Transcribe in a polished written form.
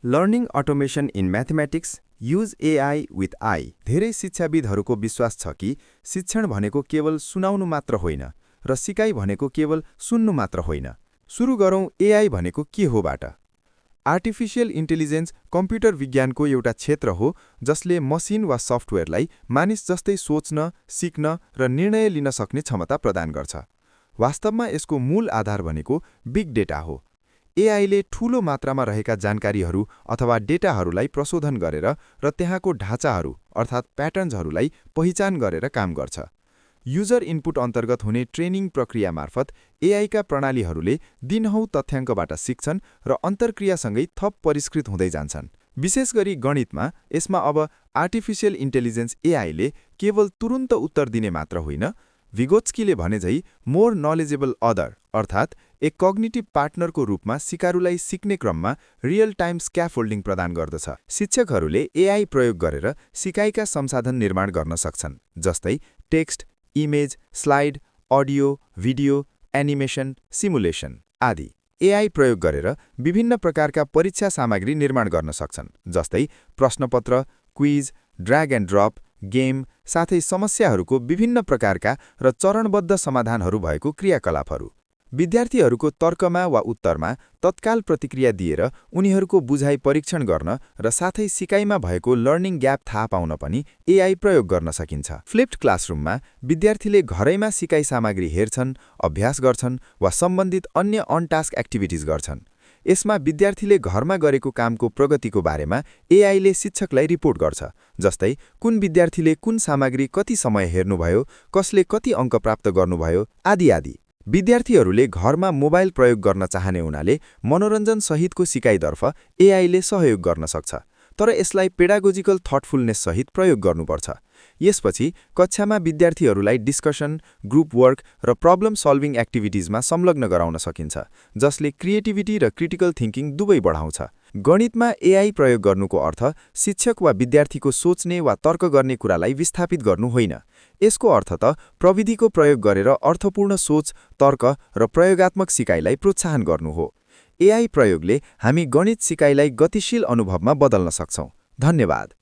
Learning automation in mathematics use AI with I. धेरै शिक्षाविदहरूको विश्वास छ कि शिक्षण भनेको केवल सुनाउनु मात्र होइन र सिकाइ भनेको केवल सुन्नु मात्र होइन। सुरु गरौँ एआई भनेको के होबाट। आर्टिफिशियल इन्टेलिजेन्स कम्प्युटर विज्ञानको एउटा क्षेत्र हो जसले मसिन वा सफ्टवेयरलाई मानिस जस्तै सोच्न, सिक्न र निर्णय लिन सक्ने क्षमता प्रदान गर्छ। वास्तवमा यसको मूल आधार भनेको बिग डेटा हो। एआईले ठूलो मात्रामा रहेका जानकारीहरू अथवा डेटाहरूलाई प्रशोधन गरेर र त्यहाँको ढाँचाहरू अर्थात् प्याटर्न्सहरूलाई पहिचान गरेर काम गर्छ। युजर इनपुट अन्तर्गत हुने ट्रेनिङ प्रक्रिया मार्फत एआईका प्रणालीहरूले दिनहौ तथ्याङ्कबाट सिक्छन् र अन्तर्क्रियासँगै थप परिष्कृत हुँदै जान्छन्। विशेष गरी गणितमा यसमा अब आर्टिफिशियल इन्टेलिजेन्स एआईले केवल तुरुन्त उत्तर दिने मात्र होइन, विगोत्स्कीले भनेझै मोर नलेजेबल अदर अर्थात् एक कग्निटिभ पार्टनरको रूपमा सिकारुलाई सिक्ने क्रममा रियल टाइम स्क्याफोल्डिङ प्रदान गर्दछ। शिक्षकहरूले एआई प्रयोग गरेर सिकाइका संसाधन निर्माण गर्न सक्छन्, जस्तै text, image, slide, audio, video, animation, simulation आदि। एआई प्रयोग गरेर विभिन्न प्रकारका परीक्षा सामग्री निर्माण गर्न सक्छन्, जस्तै प्रश्नपत्र, quiz, drag and drop, game, साथै समस्याहरूको विभिन्न प्रकारका र चरणबद्ध समाधानहरू भएको क्रियाकलापहरू। विद्यार्थीहरूको तर्कमा वा उत्तरमा तत्काल प्रतिक्रिया दिएर उनीहरूको बुझाइ परीक्षण गर्न र साथै सिकाइमा भएको लर्निङ ग्याप थाहा पाउन पनि एआई प्रयोग गर्न सकिन्छ। फ्लिप्ड क्लासरुममा विद्यार्थीले घरैमा सिकाइ सामग्री हेर्छन्, अभ्यास गर्छन् वा सम्बन्धित अन्य अनटास्क एक्टिभिटिज गर्छन्। यसमा विद्यार्थीले घरमा गरेको कामको प्रगतिको बारेमा एआईले शिक्षकलाई रिपोर्ट गर्छ, जस्तै कुन विद्यार्थीले कुन सामग्री कति समय हेर्नुभयो, कसले कति अङ्क प्राप्त गर्नुभयो आदि आदि। विद्यार्थीहरूले घरमा मोबाइल प्रयोग गर्न चाहने हुनाले मनोरञ्जन सहितको सिकाइतर्फ एआईले सहयोग गर्न सक्छ, तर यसलाई पेडागोजिकल थटफुलनेस सहित प्रयोग गर्नुपर्छ। यसपछि कक्षामा विद्यार्थीहरूलाई डिस्कसन, ग्रुप वर्क र प्रब्लम सल्भिङ एक्टिभिटिजमा संलग्न गराउन सकिन्छ, जसले क्रिएटिभिटी र क्रिटिकल थिङ्किङ दुवै बढाउँछ। गणितमा एआई प्रयोग गर्नुको अर्थ शिक्षक वा विद्यार्थीको सोच्ने वा तर्क गर्ने कुरालाई विस्थापित गर्नु होइन। यसको अर्थ त प्रविधिको प्रयोग गरेर अर्थपूर्ण सोच, तर्क र प्रयोगात्मक सिकाइलाई प्रोत्साहन गर्नु हो। एआई प्रयोगले हामी गणित सिकाइलाई गतिशील अनुभवमा बदल्न सक्छौँ। धन्यवाद।